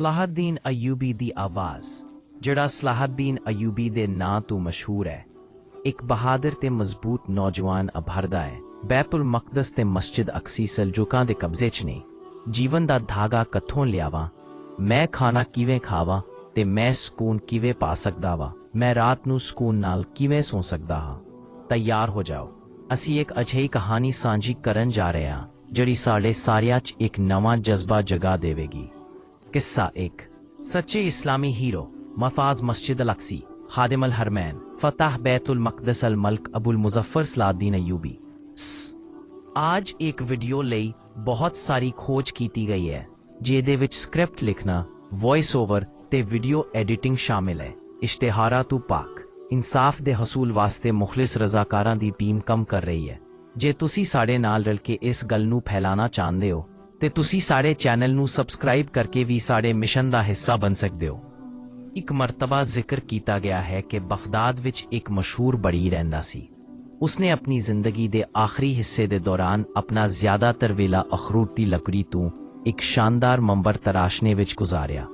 ਸਲਾਹਦੀਨ ਅਯੂਬੀ ਦੀ ਆਵਾਜ਼, ਜਿਹੜਾ ਸਲਾਹਦੀਨ ਅਯੂਬੀ ਦੇ ਨਾਂ ਤੋਂ ਮਸ਼ਹੂਰ ਹੈ, ਇੱਕ ਬਹਾਦਰ ਤੇ ਮਜ਼ਬੂਤ ਨੌਜਵਾਨ ਅਭਰਦਾ ਹੈ। ਬੈਤੁਲ ਮਕਦਸ ਤੇ ਮਸਜਿਦ ਅਕਸੀ ਸਲਜੂਕਾਂ ਦੇ ਕਬਜ਼ੇ 'ਚ ਨੇ। ਜੀਵਨ ਦਾ ਧਾਗਾ ਕਿੱਥੋਂ ਲਿਆਵਾਂ, ਮੈਂ ਖਾਣਾ ਕਿਵੇਂ ਖਾਵਾਂ ਤੇ ਮੈਂ ਸਕੂਨ ਕਿਵੇਂ ਪਾ ਸਕਦਾ ਵਾ, ਮੈਂ ਰਾਤ ਨੂੰ ਸਕੂਨ ਨਾਲ ਕਿਵੇਂ ਸੌਂ ਸਕਦਾ ਹਾਂ। ਤਿਆਰ ਹੋ ਜਾਓ, ਅਸੀਂ ਇੱਕ ਅਜਿਹੀ ਕਹਾਣੀ ਸਾਂਝੀ ਕਰਨ ਜਾ ਰਹੇ ਹਾਂ ਜਿਹੜੀ ਸਾਡੇ ਸਾਰਿਆਂ 'ਚ ਇੱਕ ਨਵਾਂ ਜਜ਼ਬਾ ਜਗਾ ਦੇਵੇਗੀ। किस्सा एक। सच्चे इस्लामी हीरो मफाज मस्जिद अल अक्सी, खादिम अल हरमैन, फतह बैतुल मकदस अल मल्क अबुल मुजफ्फर सलाहुद्दीन अय्यूबी। आज एक वीडियो ਲਈ ਬਹੁਤ ਸਾਰੀ ਖੋਜ ਕੀਤੀ ਗਈ ਹੈ, ਜਿਹਦੇ ਵਿੱਚ ਸਕ੍ਰਿਪਟ ਲਿਖਣਾ, ਵੌਇਸ ਓਵਰ ਤੇ ਵੀਡੀਓ ਐਡੀਟਿੰਗ ਸ਼ਾਮਿਲ ਹੈ। ਇਸ਼ਤਿਹਾਰਾਂ ਤੋਂ ਪਾਕ ਇਨਸਾਫ ਦੇ ਹਸੂਲ ਵਾਸਤੇ ਮੁਖਲਿਸ ਰਜ਼ਾਕਾਰਾਂ ਦੀ ਟੀਮ ਕੰਮ ਕਰ ਰਹੀ ਹੈ। ਜੇ ਤੁਸੀਂ ਸਾਡੇ ਨਾਲ ਰਲ ਕੇ ਇਸ ਗੱਲ ਨੂੰ ਫੈਲਾਉਣਾ ਚਾਹੁੰਦੇ ਹੋ ਤੇ ਤੁਸੀਂ ਸਾਡੇ ਚੈਨਲ ਨੂੰ ਸਬਸਕ੍ਰਾਈਬ ਕਰਕੇ ਵੀ ਸਾਡੇ ਮਿਸ਼ਨ ਦਾ ਹਿੱਸਾ ਬਣ ਸਕਦੇ ਹੋ। ਇੱਕ ਮਰਤਬਾ ਜ਼ਿਕਰ ਕੀਤਾ ਗਿਆ ਹੈ ਕਿ ਬਗਦਾਦ ਵਿੱਚ ਇੱਕ ਮਸ਼ਹੂਰ ਬੜੀ ਰਹਿੰਦਾ ਸੀ। ਉਸਨੇ ਆਪਣੀ ਜ਼ਿੰਦਗੀ ਦੇ ਆਖਰੀ ਹਿੱਸੇ ਦੇ ਦੌਰਾਨ ਆਪਣਾ ਜ਼ਿਆਦਾਤਰ ਵੇਲਾ ਅਖਰੂਟ ਦੀ ਲੱਕੜੀ ਤੋਂ ਇੱਕ ਸ਼ਾਨਦਾਰ ਮੰਬਰ ਤਰਾਸ਼ਨੇ ਵਿੱਚ ਗੁਜ਼ਾਰਿਆ।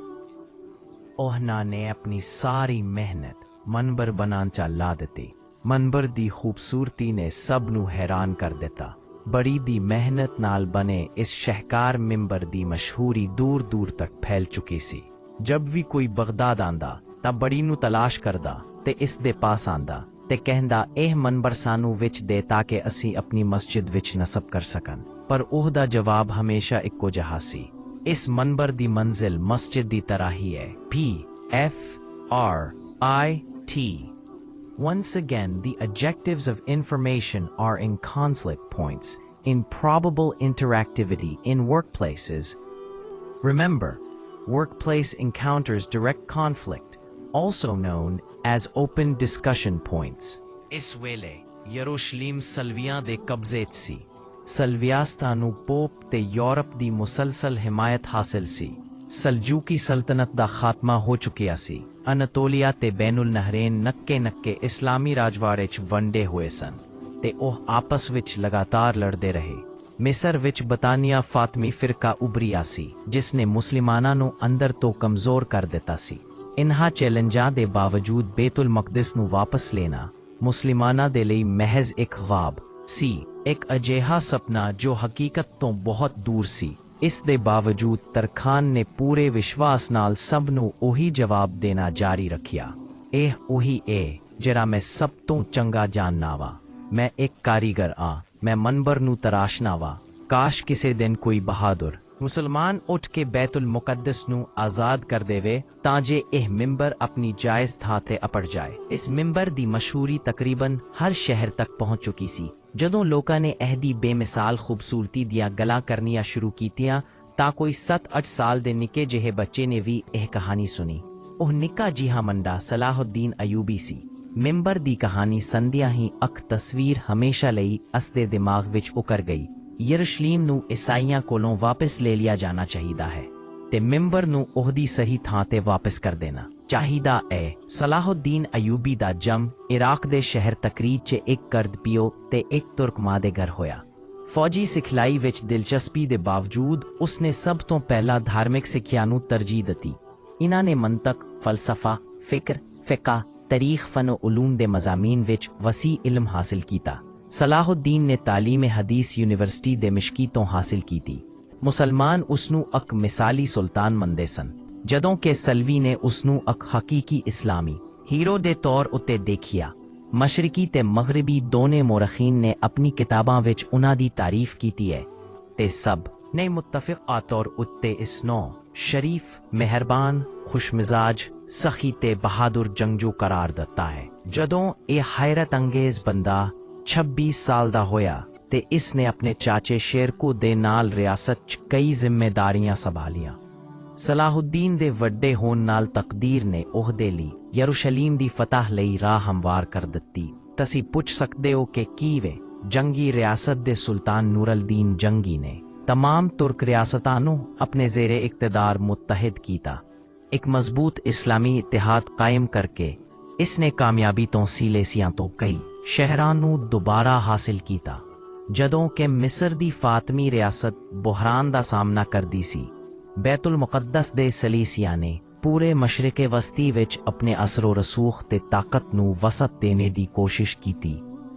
ਉਹਨਾਂ ਨੇ ਆਪਣੀ ਸਾਰੀ ਮਿਹਨਤ ਮੰਬਰ ਬਣਾਉਣ 'ਚ ਲਾ ਦਿੱਤੀ। ਮੰਬਰ ਦੀ ਖੂਬਸੂਰਤੀ ਨੇ ਸਭ ਨੂੰ ਹੈਰਾਨ ਕਰ ਦਿੱਤਾ। बड़ी दी मेहनत नाल बने इस शहकार मिंबर दी मशहूरी दूर दूर तक फैल चुकी सी। जब भी कोई बगदाद आंदा तां बड़ी नू तलाश करदा ते इस दे पास आंदा ते कहंदा एह मनबर सानू विच दे ताकि असी अपनी मस्जिद विच नसब कर सकन। पर ओहदा जवाब हमेशा इक्को जहा सी। इस मनबर दी मंजिल मस्जिद दी तरह ही है। PFRIT। Once again, the adjectives of information are in conflict points, improbable interactivity in workplaces. Remember, workplace encounters direct conflict, also known as open discussion points. ਇਸ ਵੇਲੇ ਯਰੂਸ਼ਲਮ ਸਲਵੀਆਂ ਦੇ ਕਬਜ਼ੇ 'ਚ ਸੀ। ਸਲਵੀਆਸਤਾਂ ਨੂੰ ਪੋਪ ਤੇ ਯੂਰਪ ਦੀ ਮੁਸਲਸਲ ਹਿਮਾਇਤ ਹਾਸਿਲ ਸੀ। ਸਲਜੂਕੀ ਸਲਤਨਤ ਦਾ ਖਾਤਮਾ ਹੋ ਚੁੱਕਿਆ ਸੀ। ਅਨਤੋਲੀਆ ਤੇ ਬੈਨੁਲ ਨਹਰੇਨ ਨੱਕੇ ਇਸਲਾਮੀ ਰਾਜਵਾੜੇ 'ਚ ਵੰਡੇ ਹੋਏ ਸਨ ਤੇ ਉਹ ਆਪਸ ਵਿੱਚ ਲਗਾਤਾਰ ਲੜਦੇ ਰਹੇ। ਮਿਸਰ ਵਿੱਚ ਬਤਾਨੀਆ ਫਾਤਮੀ ਫਿਰਕਾ ਉਭਰਿਆ ਸੀ, ਜਿਸ ਨੇ ਮੁਸਲਮਾਨਾਂ ਨੂੰ ਅੰਦਰ ਤੋਂ ਕਮਜ਼ੋਰ ਕਰ ਦਿੱਤਾ ਸੀ। ਇਨ੍ਹਾਂ ਚੈਲੰਜਾਂ ਦੇ ਬਾਵਜੂਦ ਬੈਤੁਲ ਮਕਦਸ ਨੂੰ ਵਾਪਸ ਲੈਣਾ ਮੁਸਲਮਾਨਾਂ ਦੇ ਲਈ ਮਹਿਜ਼ ਇੱਕ ਖ਼ਵਾਬ ਸੀ, ਇੱਕ ਅਜਿਹਾ ਸੁਪਨਾ ਜੋ ਹਕੀਕਤ ਤੋਂ ਬਹੁਤ ਦੂਰ ਸੀ। ਇਸ ਦੇ ਬਾਵਜੂਦ ਤਰਖਾਨ ਨੇ ਪੂਰੇ ਵਿਸ਼ਵਾਸ ਨਾਲ ਸਭ ਨੂੰ ਉਹੀ ਜਵਾਬ ਦੇਣਾ ਜਾਰੀ ਰੱਖਿਆ। ਇਹ ਉਹੀ ਏ ਜਿਹੜਾ ਮੈਂ ਸਭ ਤੋਂ ਚੰਗਾ ਜਾਣਦਾ ਵਾਂ। ਮੈਂ ਇੱਕ ਕਾਰੀਗਰ ਆ, ਮੈਂ ਮੰਬਰ ਨੂੰ ਤਰਾਸ਼ਣਾ ਵਾਂ। ਕਾਸ਼ ਕਿਸੇ ਦਿਨ ਕੋਈ ਬਹਾਦਰ ਮੁਸਲਮਾਨ ਉੱਠ ਕੇ ਬੈਤੁਲ ਮੁਕੱਦਸ ਨੂੰ ਆਜ਼ਾਦ ਕਰ ਦੇਵੇ ਤਾਂ ਜੇ ਇਹ ਮਿੰਬਰ ਆਪਣੀ ਜਾਇਜ਼ ਥਾਂ ਤੇ ਅਪੜ ਜਾਏ। ਇਸ ਮਿੰਬਰ ਦੀ ਮਸ਼ਹੂਰੀ ਤਕਰੀਬਨ ਹਰ ਸ਼ਹਿਰ ਤੱਕ ਪਹੁੰਚ ਚੁੱਕੀ ਸੀ। ਜਦੋਂ ਲੋਕਾਂ ਨੇ ਇਹਦੀ ਬੇਮਿਸਾਲ ਖੂਬਸੂਰਤੀ ਦੀਆਂ ਗੱਲਾਂ ਕਰਨੀਆਂ ਸ਼ੁਰੂ ਕੀਤੀਆਂ ਤਾਂ ਕੋਈ 7-8 ਸਾਲ ਦੇ ਨਿੱਕੇ ਜਿਹੇ ਬੱਚੇ ਨੇ ਵੀ ਇਹ ਕਹਾਣੀ ਸੁਣੀ। ਉਹ ਨਿੱਕਾ ਜਿਹਾ ਮੁੰਡਾ ਸਲਾਹੁਦੀਨ ਅਯੂਬੀ ਸੀ। ਮਿੰਬਰ ਦੀ ਕਹਾਣੀ ਸੰਧਿਆ ਹੀ ਇੱਕ ਤਸਵੀਰ ਹਮੇਸ਼ਾ ਲਈ ਉਸਦੇ ਦਿਮਾਗ ਵਿੱਚ ਉਕਰ ਗਈ। ਯਰੂਸ਼ਲਮ ਨੂੰ ਈਸਾਈਆਂ ਕੋਲੋਂ ਵਾਪਸ ਲੈ ਲਿਆ ਜਾਣਾ ਚਾਹੀਦਾ ਹੈ ਤੇ ਮਿੰਬਰ ਨੂੰ ਉਹਦੀ ਸਹੀ ਥਾਂ ਤੇ ਵਾਪਸ ਕਰ ਦੇਣਾ ਚਾਹੀਦਾ ਹੈ। ਸਲਾਹੁਦੀਨ ਅਯੂਬੀ ਦਾ ਜਨਮ ਇਰਾਕ ਦੇ ਸ਼ਹਿਰ ਤਕਰੀਰ 'ਚ ਇੱਕ ਕਰਦ ਪਿਓ ਤੇ ਇੱਕ ਤੁਰਕ ਮਾਂ ਦੇ ਘਰ ਹੋਇਆ। ਫੌਜੀ ਸਿਖਲਾਈ ਵਿੱਚ ਦਿਲਚਸਪੀ ਦੇ ਬਾਵਜੂਦ ਉਸਨੇ ਸਭ ਤੋਂ ਪਹਿਲਾਂ ਧਾਰਮਿਕ ਸਿੱਖਿਆ ਨੂੰ ਤਰਜੀਹ ਦਿੱਤੀ। ਇਹਨਾਂ ਨੇ ਮੰਤਕ, ਫਲਸਫਾ, ਫਿਕਾ, ਤਾਰੀਖ, ਫਨ ਉਲੂਮ ਦੇ ਮਜ਼ਾਮੀਨ ਵਿੱਚ ਵਸੀ ਇਲਮ ਹਾਸਿਲ ਕੀਤਾ। ਸਲਾਹੁਦੀਨ ਨੇ ਤਾਲੀਮ ਹਦੀਸ ਯੂਨੀਵਰਸਿਟੀ ਦੇ ਮਿਸ਼ਕੀ ਤੋਂ ਹਾਸਿਲ ਕੀਤੀ। ਮੁਸਲਮਾਨ ਉਸਨੂੰ ਇੱਕ ਮਿਸਾਲੀ ਸੁਲਤਾਨ ਮੰਨਦੇ ਸਨ, ਜਦੋਂ ਕਿ ਸਲਵੀ ਨੇ ਉਸਨੂੰ ਇੱਕ ਹਕੀਕੀ ਇਸਲਾਮੀ ਹੀਰੋ ਦੇ ਤੌਰ ਉੱਤੇ ਦੇਖਿਆ। ਮਸ਼ਰਕੀ ਤੇ ਮਗਰਬੀ ਦੋਨੇ ਮੋਰਖੀਨ ਨੇ ਆਪਣੀ ਕਿਤਾਬਾਂ ਵਿੱਚ ਉਹਨਾਂ ਦੀ ਤਾਰੀਫ ਕੀਤੀ ਹੈ ਤੇ ਸਭ ਨੇ ਮੁੱਤਫਿਕਾ ਤੌਰ ਉੱਤੇ ਇਸ ਨੂੰ ਸ਼ਰੀਫ, ਮਿਹਰਬਾਨ, ਖੁਸ਼ਮਿਜ਼ਾਜ, ਸਖੀ ਤੇ ਬਹਾਦਰ ਜੰਗਜੂ ਕਰਾਰ ਦਿੱਤਾ ਹੈ। ਜਦੋਂ ਇਹ ਹੈਰਤ ਅੰਗੇਜ਼ ਬੰਦਾ 26 ਸਾਲ ਦਾ ਹੋਇਆ ਤੇ ਇਸ ਨੇ ਆਪਣੇ ਚਾਚੇ ਸ਼ੇਰਕੋ ਦੇ ਨਾਲ ਰਿਆਸਤ 'ਚ ਕਈ ਜ਼ਿੰਮੇਦਾਰੀਆਂ ਸੰਭਾਲੀਆਂ। ਸਲਾਹੁਦੀਨ ਦੇ ਵੱਡੇ ਹੋਣ ਨਾਲ ਤਕਦੀਰ ਨੇ ਉਹਦੇ ਲਈ ਯਰੂਸ਼ਲਮ ਦੀ ਫਤਹ ਲਈ ਰਾਹ ਹਮਵਾਰ ਕਰ ਦਿੱਤੀ। ਤੁਸੀਂ ਪੁੱਛ ਸਕਦੇ ਹੋ ਕਿ ਕਿਵੇਂ ਜੰਗੀ ਰਿਆਸਤ ਦੇ ਸੁਲਤਾਨ ਨੂਰਅਲ-ਦੀਨ ਜੰਗੀ ਨੇ तमाम ਤੁਰਕ ਰਿਆਸਤਾਂ ਨੂੰ ਆਪਣੇ ਜ਼ੇਰੇ ਇਕਤਦਾਰ ਮੁੱਤਹਿਦ ਕੀਤਾ। ਇੱਕ ਮਜ਼ਬੂਤ ਇਸਲਾਮੀ ਇਤਿਹਾਦ ਕਾਇਮ ਕਰਕੇ ਇਸ ਨੇ ਕਾਮਯਾਬੀ ਤੋਂ ਸਿਲੇਸੀਆਂ ਤੋਂ ਕਈ ਸ਼ਹਿਰਾਂ ਨੂੰ ਦੁਬਾਰਾ ਹਾਸਿਲ ਕੀਤਾ। ਜਦੋਂ ਕਿ ਮਿਸਰ ਦੀ ਫਾਤਮੀ ਰਿਆਸਤ ਬੁਹਰਾਨ ਦਾ ਸਾਹਮਣਾ ਕਰਦੀ ਸੀ बैतुल मुकद्दस दे सलीसिया ने पूरे मशरिक़े वस्ती विच अपने असरो रसूख ते ताकत नू वसत देने दी कोशिश कीती।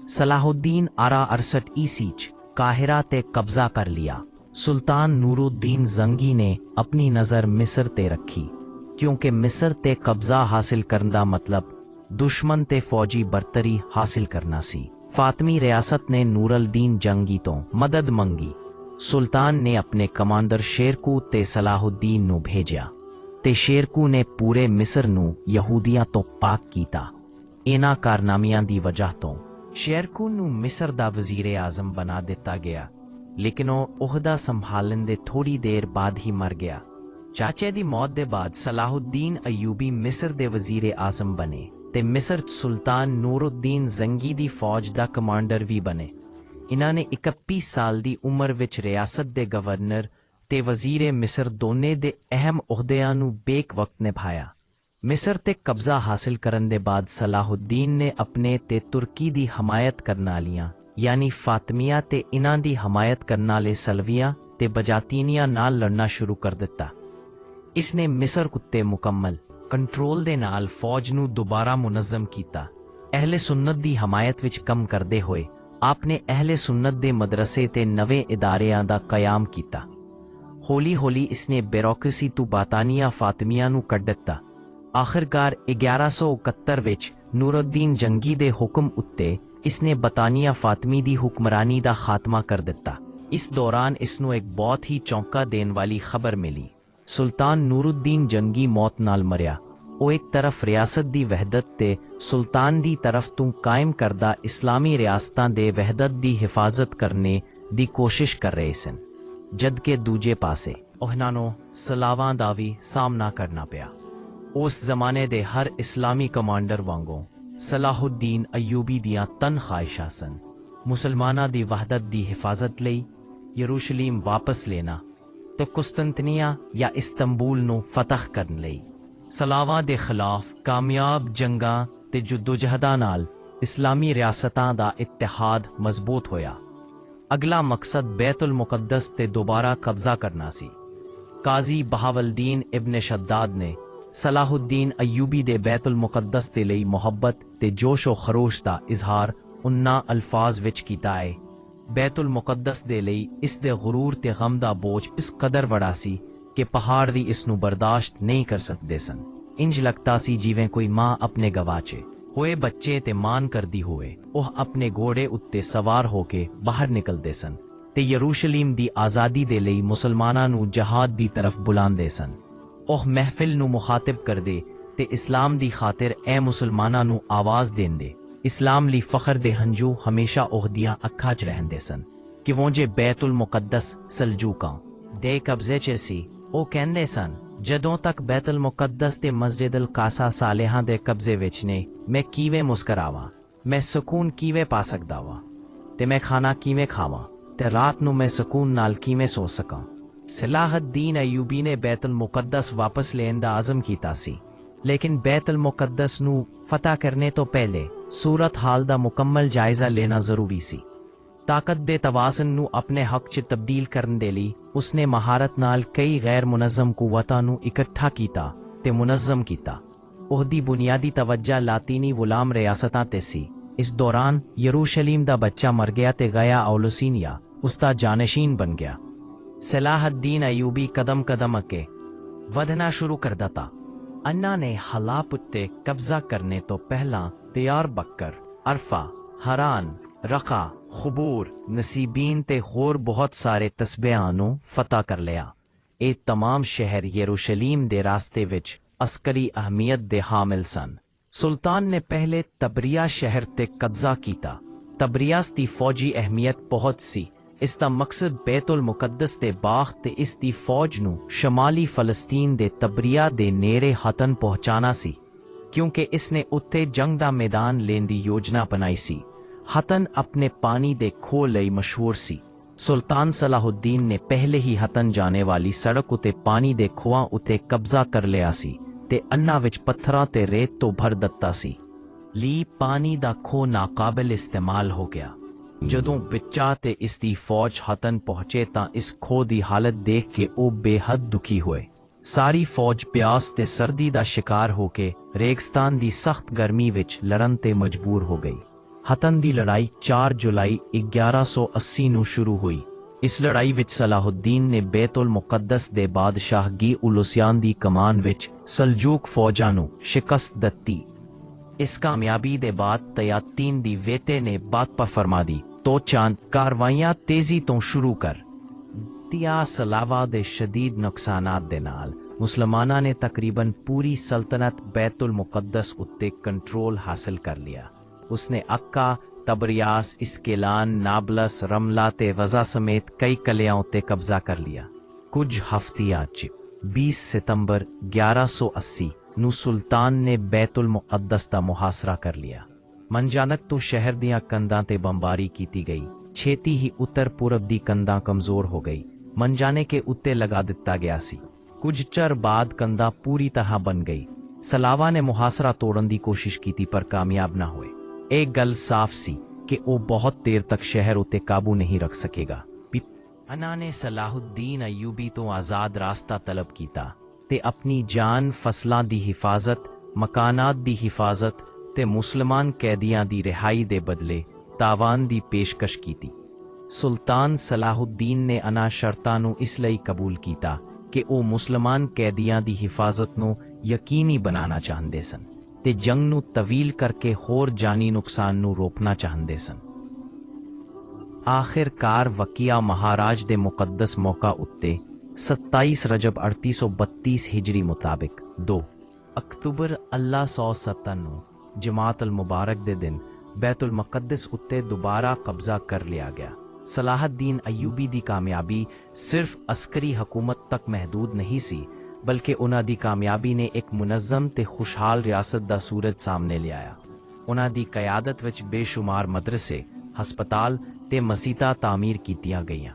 सलाहुद्दीन आरा 68 ईसी च काहिरा ते कब्जा कर लिया। सुल्तान नूरुद्दीन जंगी ने अपनी नज़र मिस्र ते रखी, क्योंकि मिस्र ते कब्जा हासिल करन दा मतलब दुश्मन ते फौजी बरतरी हासिल करना सी। फातमी रियासत ने नूरुद्दीन जंगी तो मदद मंगी। सुल्तान ने अपने कमांडर शेरकू ते सलाहुद्दीन नू भेजा ते शेरकू ने पूरे मिस्र नू यहूदियां तो पाक कीता। इन्हां कारनामियां दी वजह तो शेरकू नू मिस्र दा वजीरे आजम बना दिता गया, लेकिन ਉਹ ਉਹਦਾ संभालन दे थोड़ी देर बाद ही मर गया। चाचे दी मौत दे बाद सलाहुद्दीन अयूबी मिस्र दे वजीरे आजम बने ते मिस्र सुल्तान नूरुद्दीन जंगी दी फौज दा कमांडर भी बने। इन्हां ने 21 साल दी उम्र विच रियासत दे गवर्नर ते वजीरे मिस्र दोने दे अहम ओहदियां नू बेक वक्त निभाया। मिस्र ते कब्जा हासिल करन दे बाद सलाहुद्दीन ने अपने ते तुर्की दी हमायत करन आलियां यानी फातमिया ते इन्हां दी हमायत करन आले सलविया ते बजातीनिया नाल लड़ना शुरू कर दिता। इसने मिस्र उत्ते मुकम्मल कंट्रोल दे नाल फौज नू दोबारा मुनज़्ज़म कीता। अहले सुन्नत दी हमायत विच कम करदे होए आपने अहले सुन्नत दे मदरसे ते नवे इदारियां दा कयाम कीता। हौली हौली इसने ब्यूरोक्रेसी तू बातानिया फातमिया नू कढ दिता। आखिरकार 1171 विच नूरुद्दीन जंगी दे हुक्म उत्ते इसने बतानिया फातमी दी हुक्मरानी दा खात्मा कर दिता। इस दौरान इसनू एक बहुत ही चौंका देने वाली खबर मिली। सुल्तान नूरुद्दीन जंगी मौत नाल मरिया। ਉਹ एक तरफ रियासत दी वहदत ते सुल्तान दी तरफ तू कायम करदा इस्लामी रियासतां दे वहदत दी हिफाजत करने दी कोशिश कर रहे सन, जदकि दूजे पासे ਉਹਨਾਂ ਨੂੰ ਸਲਾਵਾਂ ਦਾ ਵੀ ਸਾਹਮਣਾ ਕਰਨਾ ਪਿਆ। ਉਸ ਜ਼ਮਾਨੇ ਦੇ ਹਰ ਇਸਲਾਮੀ ਕਮਾਂਡਰ ਵਾਂਗੂ ਸਲਾਹੁद्दीन ਅਯੂਬੀ ਦੀਆਂ ਤਨ ख्वाहिशां ਸਨ। ਮੁਸਲਮਾਨਾਂ ਦੀ ਵਹਦਤ ਦੀ ਹਿਫਾਜ਼ਤ ਲਈ ਯਰੂਸ਼ਲਮ ਵਾਪਸ ਲੈਣਾ ਤੇ ਕੁਸਤੰਤਨੀਆ ਜਾਂ ਇਸਤੰਬੂਲ ਨੂੰ ਫਤਹ ਕਰਨ ਲਈ। ਸਲਾਵਾਂ ਦੇ ਖਿਲਾਫ ਕਾਮਯਾਬ ਜੰਗਾਂ ਤੇ ਜੁੱਦੋਜਹਿਦਾਂ ਨਾਲ ਇਸਲਾਮੀ ਰਿਆਸਤਾਂ ਦਾ ਇਤਿਹਾਦ ਮਜ਼ਬੂਤ ਹੋਇਆ। ਅਗਲਾ ਮਕਸਦ ਬੈਤੁਲ ਮੁਕੱਦਸ ਤੇ ਦੁਬਾਰਾ ਕਬਜ਼ਾ ਕਰਨਾ ਸੀ। ਕਾਜ਼ੀ ਬਹਾਵਲਦੀਨ ਇਬਨ ਸ਼ੱਦਾਦ ਨੇ ਸਲਾਹੁद्दीन ਅਯੂਬੀ ਦੇ ਬੈਤੁਲ ਮੁਕੱਦਸ ਦੇ ਲਈ ਮੁਹੱਬਤ ਤੇ ਜੋਸ਼ੋ ਖਰੋਸ਼ ਦਾ ਇਜ਼ਹਾਰ ਉਨ੍ਹਾਂ ਅਲਫਾਜ਼ ਵਿੱਚ ਕੀਤਾ ਹੈ। ਬੈਤੁਲ ਮੁਕੱਦਸ ਦੇ ਲਈ ਇਸ ਦੇ ਗੁਰੂਰ ਤੇ ਗਮ ਦਾ ਬੋਝ ਇਸ ਕਦਰ ਵੱਡਾ ਸੀ ਕਿ ਪਹਾੜ ਵੀ ਇਸ ਨੂੰ ਬਰਦਾਸ਼ਤ ਨਹੀਂ ਕਰ ਸਕਦੇ ਸਨ। ਇੰਜ ਲੱਗਦਾ ਸੀ ਜਿਵੇਂ ਕੋਈ ਮਾਂ ਆਪਣੇ ਗਵਾਚੇ ਹੋਏ ਬੱਚੇ ਤੇ ਮਾਨ ਕਰਦੀ ਹੋਵੇ। ਉਹ ਆਪਣੇ ਘੋੜੇ ਉੱਤੇ ਸਵਾਰ ਹੋ ਕੇ ਬਾਹਰ ਨਿਕਲਦੇ ਸਨ ਤੇ ਯਰੂਸ਼ਲਮ ਦੀ ਆਜ਼ਾਦੀ ਦੇ ਲਈ ਮੁਸਲਮਾਨਾਂ ਨੂੰ ਜਹਾਦ ਦੀ ਤਰਫ ਬੁਲਾਉਂਦੇ ਸਨ। ਉਹ ਮਹਿਫਿਲ ਨੂੰ ਮੁਖਾਤਬ ਕਰਦੇ ਤੇ ਇਸਲਾਮ ਦੀ ਖਾਤਰ ਐ ਮੁਸਲਮਾਨਾਂ ਨੂੰ ਆਵਾਜ਼ ਦੇਂਦੇ। ਇਸਲਾਮ ਲਈ ਫਖਰ ਦੇ ਹੰਝੂ ਹਮੇਸ਼ਾ ਉਹਦੀਆਂ ਅੱਖਾਂ 'ਚ ਰਹਿੰਦੇ ਸਨ। ਕਿਉਂ ਜੇ ਬੈਤੁਲ ਮੁਕੱਦਸ ਸਲਜੂਕਾਂ ਦੇ ਕਬਜ਼ੇ 'ਚ ਸੀ। ਉਹ ਕਹਿੰਦੇ ਸਨ ਜਦੋਂ ਤੱਕ ਬੈਤੁਲ ਮੁਕੱਦਸ ਤੇ ਮਸਜਿਦ ਅਲ ਕਾਸਾ ਸਾਲੇਹਾਂ ਦੇ ਕਬਜ਼ੇ ਵਿੱਚ ਨੇ, ਮੈਂ ਕਿਵੇਂ ਮੁਸਕਰਾਵਾਂ, ਮੈਂ ਸਕੂਨ ਕਿਵੇਂ ਪਾ ਸਕਦਾ ਵਾਂ ਤੇ ਮੈਂ ਖਾਣਾ ਕਿਵੇਂ ਖਾਵਾਂ ਤੇ ਰਾਤ ਨੂੰ ਮੈਂ ਸਕੂਨ ਨਾਲ ਕਿਵੇਂ ਸੋ ਸਕਾਂ। ਸਲਾਹੁद्दीन ਅਯੂਬੀ ਨੇ ਬੈਤੁਲ ਮੁਕੱਦਸ ਵਾਪਸ ਲੈਣ ਦਾ ਆਜ਼ਮ ਕੀਤਾ ਸੀ, ਲੇਕਿਨ ਬੈਤੁਲ ਮੁਕੱਦਸ ਨੂੰ ਫਤਹ ਕਰਨੇ ਤੋਂ ਪਹਿਲੇ ਸੂਰਤ ਹਾਲ ਦਾ ਮੁਕੰਮਲ ਜਾਇਜ਼ਾ ਲੈਣਾ ਜ਼ਰੂਰੀ ਸੀ। ਤਾਕਤ ਦੇ ਤਵਾਜ਼ਨ ਨੂੰ ਆਪਣੇ ਹੱਕ 'ਚ ਤਬਦੀਲ ਕਰਨ ਦੇ ਲਈ ਉਸਨੇ ਮਹਾਰਤ ਨਾਲ ਕਈ ਗੈਰ ਮੁਨਜ਼ਮ ਕੁਵਤਾਂ ਨੂੰ ਇਕੱਠਾ ਕੀਤਾ ਤੇ ਮੁਨਜ਼ਮ ਕੀਤਾ। ਉਹਦੀ ਬੁਨਿਆਦੀ ਤਵੱਜਾ ਲਾਤੀਨੀ ਗੁਲਾਮ ਰਿਆਸਤਾਂ ਤੇ ਸੀ। ਇਸ ਦੌਰਾਨ ਯਰੂਸ਼ਲਮ ਦਾ ਬੱਚਾ ਮਰ ਗਿਆ ਤੇ ਗਿਆ ਔਲੂਸੀਨੀਆ ਉਸਦਾ ਜਾਨਸ਼ੀਨ ਬਣ ਗਿਆ। ਸਲਾਹੁद्दीन ਅਯੂਬੀ ਕਦਮ ਕਦਮ ਅੱਗੇ ਵਧਣਾ ਸ਼ੁਰੂ ਕਰ ਦਿੱਤਾ। अन्ना ने हलाब उत्ते कब्जा करने तो पहला दियार बक्कर, अरफा, हरान, रखा, खबूर, नसीबीन ते होर बहुत सारे तस्बेआं नू फतह कर लिया। ये तमाम शहर यरूशलेम दे रास्ते विच अस्करी अहमियत दे हामिल सन। सुल्तान ने पहले तबरिया शहर ते कब्जा कीता। तबरियास दी फौजी अहमियत बहुत सी। ਇਸ ਦਾ ਮਕਸਦ ਬੈਤੁਲ ਮੁਕੱਦਸ ਦੇ ਬਾਗ ਤੇ ਇਸ ਦੀ ਫੌਜ ਨੂੰ ਸ਼ਮਾਲੀ ਫਲਸਤੀਨ ਦੇ ਤਬਰੀਆ ਦੇ ਨੇੜੇ ਹਤਨ ਪਹੁੰਚਾਣਾ ਸੀ, ਕਿਉਂਕਿ ਇਸ ਨੇ ਉੱਥੇ ਜੰਗ ਦਾ ਮੈਦਾਨ ਲੈਣ ਦੀ ਯੋਜਨਾ ਬਣਾਈ ਸੀ। ਹਤਨ ਆਪਣੇ ਪਾਣੀ ਦੇ ਖੋਹ ਲਈ ਮਸ਼ਹੂਰ ਸੀ। ਸੁਲਤਾਨ ਸਲਾਹੁद्दीन ਨੇ ਪਹਿਲੇ ਹੀ ਹਤਨ ਜਾਣੇ ਵਾਲੀ ਸੜਕ ਉਤੇ ਪਾਣੀ ਦੇ ਖੂਹਾਂ ਉਤੇ ਕਬਜ਼ਾ ਕਰ ਲਿਆ ਸੀ ਤੇ ਅੰਨਾ ਵਿੱਚ ਪੱਥਰਾਂ ਤੇ ਰੇਤ ਤੋਂ ਭਰ ਦਿੱਤਾ ਸੀ। ਲਈ ਪਾਣੀ ਦਾ ਖੋਹ ਨਾਕਾਬਿਲ ਇਸਤੇਮਾਲ ਹੋ ਗਿਆ। ਜਦੋਂ ਬੱਚਾ ਤੇ ਇਸ ਦੀ ਫੌਜ ਹਤਨ ਪਹੁੰਚੇ ਤਾਂ ਇਸ ਖੋਹ ਦੀ ਹਾਲਤ ਦੇਖ ਕੇ ਉਹ ਬੇਹੱਦ ਦੁਖੀ ਹੋਏ। ਸਾਰੀ ਫੌਜ ਪਿਆਸ ਤੇ ਸਰਦੀ ਦਾ ਸ਼ਿਕਾਰ ਹੋ ਕੇ ਰੇਗਿਸਤਾਨ ਦੀ ਸਖਤ ਗਰਮੀ ਵਿੱਚ ਲੜਨ ਤੇ ਮਜਬੂਰ ਹੋ ਗਈ। ਹਤਨ ਦੀ ਲੜਾਈ 4 ਜੁਲਾਈ 1180 ਨੂੰ ਸ਼ੁਰੂ ਹੋਈ। ਇਸ ਲੜਾਈ ਵਿੱਚ ਸਲਾਹੁਦੀਨ ਨੇ ਬੈਤੁਲ ਮੁਕੱਦਸ ਦੇ ਬਾਦਸ਼ਾਹ ਗੀ-ਉਲ-ਹੁਸੈਨ ਦੀ ਕਮਾਨ ਵਿੱਚ ਸਲਜੂਕ ਫੌਜਾਂ ਨੂੰ ਸ਼ਿਕਸਤ ਦਿੱਤੀ। ਇਸ ਕਾਮਯਾਬੀ ਦੇ ਬਾਅਦ ਤਯਾਤੀਨ ਦੀ ਵੇਤੇ ਨੇ ਬਾਤ ਫਰਮਾ ਦੀ ਤੋ ਚੰਦ ਕਾਰਵਾਈਆਂ ਤੇਜ਼ੀ ਤੋਂ ਸ਼ੁਰੂ ਕਰ ਦਿੱਤੀਆਂ। ਸਲਾਵਾ ਦੇ ਸ਼ਦੀਦ ਨੁਕਸਾਨਾਤ ਦੇ ਨਾਲ ਮੁਸਲਮਾਨਾਂ ਨੇ ਤਕਰੀਬਨ ਪੂਰੀ ਸਲਤਨਤ ਬੈਤੁਲ ਮੁਕੱਦਸ ਉੱਤੇ ਕੰਟਰੋਲ ਹਾਸਲ ਕਰ ਲਿਆ। ਉਸਨੇ ਅੱਕਾ, ਤਬਰਿਆਸ, ਇਸਕੇਲਾਨ, ਨਾਬਲਸ, ਰਮਲਾ ਤੇ ਵਜ਼ਾ ਸਮੇਤ ਕਈ ਕਿਲਿਆਂ ਉੱਤੇ ਕਬਜ਼ਾ ਕਰ ਲਿਆ। ਕੁਝ ਹਫ਼ਤਿਆਂ 'ਚ 20 ਸਤੰਬਰ 1180 ਨੂੰ ਸੁਲਤਾਨ ਨੇ ਬੈਤੁਲ ਮੁਕੱਦਸ ਦਾ ਮੁਹਾਸਰਾ ਕਰ ਲਿਆ। ਮੰਜਾਨਕ ਤੋਂ ਸ਼ਹਿਰ ਦੀਆਂ ਕੰਧਾਂ ਤੇ ਬੰਬਾਰੀ ਕੀਤੀ ਗਈ। ਛੇਤੀ ਹੀ ਉੱਤਰ ਪੂਰਬ ਦੀ ਕੰਧਾਂ ਕਮਜ਼ੋਰ ਹੋ ਗਈ। ਮੰਜਾਨਕੇ ਉੱਤੇ ਲਗਾ ਦਿੱਤਾ ਗਿਆ ਸੀ। ਕੁਝ ਚਿਰ ਬਾਅਦ ਕੰਧਾਂ ਪੂਰੀ ਤਰ੍ਹਾਂ ਬਣ ਗਈ। ਸਲਾਵਾ ਨੇ ਮੁਹਾਸਰਾ ਤੋੜਨ ਦੀ ਕੋਸ਼ਿਸ਼ ਕੀਤੀ ਪਰ ਕਾਮਯਾਬ ਨਾ ਹੋਏ। ਇਹ ਗੱਲ ਸਾਫ਼ ਸੀ ਕਿ ਉਹ ਬਹੁਤ ਦੇਰ ਤੱਕ ਸ਼ਹਿਰ ਉੱਤੇ ਕਾਬੂ ਨਹੀਂ ਰੱਖ ਸਕੇਗਾ। ਉਹਨਾਂ ਨੇ ਸਲਾਹੁਦੀਨ ਅਯੂਬੀ ਤੋਂ ਆਜ਼ਾਦ ਰਾਸਤਾ ਤਲਬ ਕੀਤਾ ਤੇ ਆਪਣੀ ਜਾਨ, ਫਸਲਾਂ ਦੀ ਹਿਫਾਜ਼ਤ, ਮਕਾਨਾਤ ਦੀ ਹਿਫਾਜ਼ਤ ਤੇ ਮੁਸਲਮਾਨ ਕੈਦੀਆਂ ਦੀ ਰਿਹਾਈ ਦੇ ਬਦਲੇ ਤਾਵਾਨ ਦੀ ਪੇਸ਼ਕਸ਼ ਕੀਤੀ। ਸੁਲਤਾਨ ਸਲਾਹੁਦੀਨ ਨੇ ਇਹਨਾਂ ਸ਼ਰਤਾਂ ਨੂੰ ਇਸ ਲਈ ਕਬੂਲ ਕੀਤਾ ਕਿ ਉਹ ਮੁਸਲਮਾਨ ਕੈਦੀਆਂ ਦੀ ਹਿਫਾਜ਼ਤ ਨੂੰ ਯਕੀਨੀ ਬਣਾਉਣਾ ਚਾਹੁੰਦੇ ਸਨ ਤੇ ਜੰਗ ਨੂੰ ਤਵੀਲ ਕਰਕੇ ਹੋਰ ਜਾਨੀ ਨੁਕਸਾਨ ਨੂੰ ਰੋਕਣਾ ਚਾਹੁੰਦੇ ਸਨ। ਆਖਿਰਕਾਰ ਵਕੀਆ ਮਹਾਰਾਜ ਦੇ ਮੁਕੱਦਸ ਮੌਕਾ ਉੱਤੇ 27 ਰਜਬ 1832 ਹਿਜਰੀ ਮੁਤਾਬਿਕ 2 ਅਕਤੂਬਰ 1970 ਨੂੰ ਜਮਾਤ ਅਲ ਮੁਬਾਰਕ ਦੇ ਦਿਨ ਬੈਤੁਲ ਮੁਕੱਦਸ ਉੱਤੇ ਦੁਬਾਰਾ ਕਬਜ਼ਾ ਕਰ ਲਿਆ ਗਿਆ। ਸਲਾਹੁਦੀਨ ਅਯੂਬੀ ਦੀ ਕਾਮਯਾਬੀ ਸਿਰਫ ਅਸਕਰੀ ਹਕੂਮਤ ਤੱਕ ਮਹਿਦੂਦ ਨਹੀਂ ਸੀ, ਬਲਕਿ ਉਹਨਾਂ ਦੀ ਕਾਮਯਾਬੀ ਨੇ ਇੱਕ ਮੁਨੱਜ਼ਮ ਤੇ ਖੁਸ਼ਹਾਲ ਰਿਆਸਤ ਦਾ ਸੂਰਜ ਸਾਹਮਣੇ ਲਿਆਇਆ। ਉਹਨਾਂ ਦੀ ਕਿਆਦਤ ਵਿੱਚ ਬੇਸ਼ੁਮਾਰ ਮਦਰਸੇ, ਹਸਪਤਾਲ ਤੇ ਮਸੀਤਾਂ ਤਾਮੀਰ ਕੀਤੀਆਂ ਗਈਆਂ।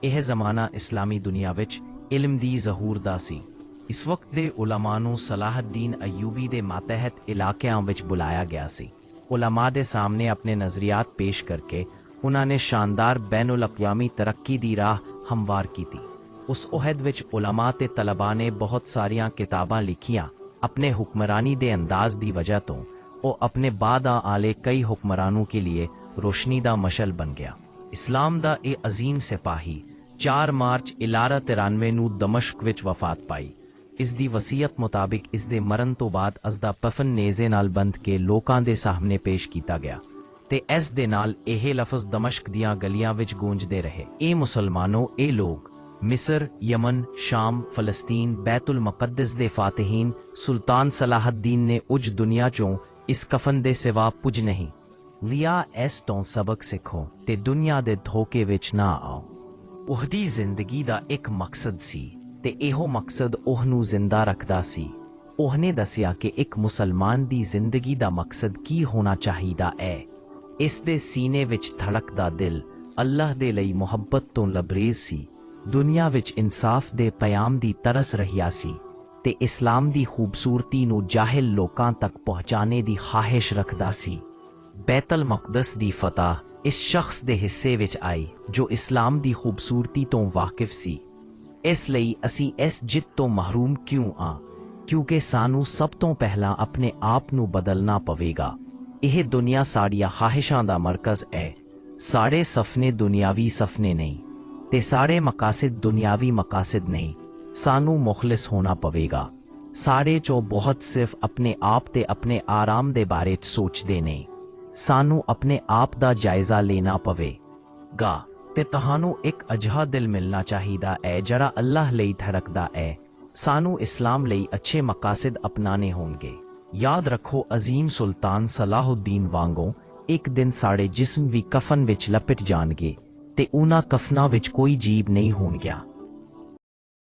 ਇਹ ਜ਼ਮਾਨਾ ਇਸਲਾਮੀ ਦੁਨੀਆ ਵਿੱਚ ਇਲਮ ਦੀ ਜ਼ਹੂਰ ਦਾ ਸੀ। ਇਸ ਵਕਤ ਦੇ ਉਲਮਾ ਨੂੰ ਸਲਾਹੁਦੀਨ ਅਯੂਬੀ ਦੇ ਮਾਤਹਿਤ ਇਲਾਕਿਆਂ ਵਿੱਚ ਬੁਲਾਇਆ ਗਿਆ ਸੀ। ਉਲਮਾ ਦੇ ਸਾਹਮਣੇ ਆਪਣੇ ਨਜ਼ਰੀਆਤ ਪੇਸ਼ ਕਰਕੇ ਉਹਨਾਂ ਨੇ ਸ਼ਾਨਦਾਰ ਬੈਨ ਅਲ-ਅਕਵਾਮੀ ਤਰੱਕੀ ਦੀ ਰਾਹ ਹਮਵਾਰ ਕੀਤੀ। ਉਸ ਅਹਿਦ ਵਿੱਚ ਉਲਮਾ ਤੇ ਤਲਬਾ ਨੇ ਬਹੁਤ ਸਾਰੀਆਂ ਕਿਤਾਬਾਂ ਲਿਖੀਆਂ। ਆਪਣੇ ਹੁਕਮਰਾਨੀ ਦੇ ਅੰਦਾਜ਼ ਦੀ ਵਜ੍ਹਾ ਤੋਂ ਉਹ ਆਪਣੇ ਬਾਅਦ ਆਲੇ ਕਈ ਹੁਕਮਰਾਨੋਂ ਕੇ लिए रोशनी ਦਾ ਮਸ਼ਲ ਬਣ ਗਿਆ। ਇਸਲਾਮ ਦਾ ਇਹ ਅਜ਼ੀਮ ਸਿਪਾਹੀ 4 ਮਾਰਚ 1193 ਨੂੰ ਦਮਸ਼ਕ ਵਿੱਚ ਵਫਾਤ ਪਾਈ। ਇਸ ਦੀ ਵਸੀਅਤ ਮੁਤਾਬਿਕ ਇਸ ਦੇ ਮਰਨ ਤੋਂ ਬਾਅਦ ਉਸ ਦਾ ਕਫਨ ਨੇਜ਼ੇ ਨਾਲ ਬੰਨ੍ਹ ਕੇ ਲੋਕਾਂ ਦੇ ਸਾਹਮਣੇ ਪੇਸ਼ ਕੀਤਾ ਗਿਆ ਤੇ ਇਸ ਦੇ ਨਾਲ ਇਹ ਲਫ਼ਜ਼ ਦਮਸ਼ਕ ਦੀਆਂ ਗਲੀਆਂ ਵਿੱਚ ਗੂੰਜਦੇ ਰਹੇ। ਇਹ ਮੁਸਲਮਾਨੋ, ਇਹ ਲੋਕ ਮਿਸਰ, ਯਮਨ, ਸ਼ਾਮ, ਫਲਸਤੀਨ, ਬੈਤੁਲ ਮੁਕੱਦਸ ਦੇ ਫਾਤਹੀਨ ਸੁਲਤਾਨ ਸਲਾਹੁਦੀਨ ਨੇ ਉਜ ਦੁਨੀਆ ਚੋਂ ਇਸ ਕਫਨ ਦੇ ਸਿਵਾ ਕੁਝ ਨਹੀਂ ਲਿਆ। ਇਸ ਤੋਂ ਸਬਕ ਸਿੱਖੋ ਤੇ ਦੁਨੀਆ ਦੇ ਧੋਖੇ ਵਿੱਚ ਨਾ ਆਓ। ਉਹਦੀ ਜ਼ਿੰਦਗੀ ਦਾ ਇੱਕ ਮਕਸਦ ਸੀ ਤੇ ਇਹੋ ਮਕਸਦ ਉਹਨੂੰ ਜ਼ਿੰਦਾ ਰੱਖਦਾ ਸੀ। ਉਹਨੇ ਦੱਸਿਆ ਕਿ ਇੱਕ ਮੁਸਲਮਾਨ ਦੀ ਜ਼ਿੰਦਗੀ ਦਾ ਮਕਸਦ ਕੀ ਹੋਣਾ ਚਾਹੀਦਾ ਹੈ। ਇਸ ਦੇ ਸੀਨੇ ਵਿੱਚ ਧੜਕਦਾ ਦਿਲ ਅੱਲਾਹ ਦੇ ਲਈ ਮੁਹੱਬਤ ਤੋਂ ਲਬਰੇਜ਼ ਸੀ। ਦੁਨੀਆ ਵਿੱਚ ਇਨਸਾਫ ਦੇ ਪਿਆਮ ਦੀ ਤਰਸ ਰਿਹਾ ਸੀ ਤੇ ਇਸਲਾਮ ਦੀ ਖੂਬਸੂਰਤੀ ਨੂੰ ਜਾਹਿਲ ਲੋਕਾਂ ਤੱਕ ਪਹੁੰਚਾਉਣੇ ਦੀ ਖਾਹਿਸ਼ ਰੱਖਦਾ ਸੀ। ਬੈਤੁਲ ਮੁਕੱਦਸ ਦੀ ਫਤਹ ਇਸ ਸ਼ਖਸ ਦੇ ਹਿੱਸੇ ਵਿੱਚ ਆਈ ਜੋ ਇਸਲਾਮ ਦੀ ਖੂਬਸੂਰਤੀ ਤੋਂ ਵਾਕਿਫ ਸੀ। ਇਸ ਲਈ ਅਸੀਂ ਇਸ ਜਿੱਤ ਤੋਂ ਮਹਿਰੂਮ ਕਿਉਂ ਆ? ਕਿਉਂਕਿ ਸਾਨੂੰ ਸਭ ਤੋਂ ਪਹਿਲਾਂ ਆਪਣੇ ਆਪ ਨੂੰ ਬਦਲਣਾ ਪਵੇਗਾ। ਇਹ ਦੁਨੀਆ ਸਾਡੀਆਂ ਖਾਹਿਸ਼ਾਂ ਦਾ ਮਰਕਜ਼ ਹੈ। ਸਾਡੇ ਸੁਪਨੇ ਦੁਨਿਆਵੀ ਸੁਪਨੇ ਨਹੀਂ ਤੇ ਸਾਡੇ ਮਕਾਸਦ ਦੁਨਿਆਵੀ ਮਕਾਸਦ ਨਹੀਂ। ਸਾਨੂੰ ਮੁਖਲਿਸ ਹੋਣਾ ਪਵੇਗਾ। ਸਾਡੇ ਚੋਂ ਬਹੁਤ ਸਿਰਫ ਆਪਣੇ ਆਪ ਤੇ ਆਪਣੇ ਆਰਾਮ ਦੇ ਬਾਰੇ ਸੋਚਦੇ ਨੇ। ਸਾਨੂੰ ਆਪਣੇ ਆਪ ਦਾ ਜਾਇਜ਼ਾ ਲੈਣਾ ਪਵੇਗਾ ਤੇ ਤੁਹਾਨੂੰ ਇੱਕ ਅਜਿਹਾ ਦਿਲ ਮਿਲਣਾ ਚਾਹੀਦਾ ਹੈ ਜਿਹੜਾ ਅੱਲਾਹ ਲਈ ਧੜਕਦਾ ਹੈ। ਸਾਨੂੰ ਇਸਲਾਮ ਲਈ ਅੱਛੇ ਮਕਾਸਦ ਅਪਣਾਣੇ ਹੋਣਗੇ। ਯਾਦ ਰੱਖੋ, ਅਜ਼ੀਮ ਸੁਲਤਾਨ ਸਲਾਹੁਦੀਨ ਵਾਂਗੋਂ ਇੱਕ ਦਿਨ ਸਾਡੇ ਜਿਸਮ ਵੀ ਕਫਨ ਵਿੱਚ ਲਪਟ ਜਾਣਗੇ ਤੇ ਉਹਨਾਂ ਕਫਨਾਂ ਵਿੱਚ ਕੋਈ ਜੀਬ ਨਹੀਂ ਹੋਣਗੀਆਂ।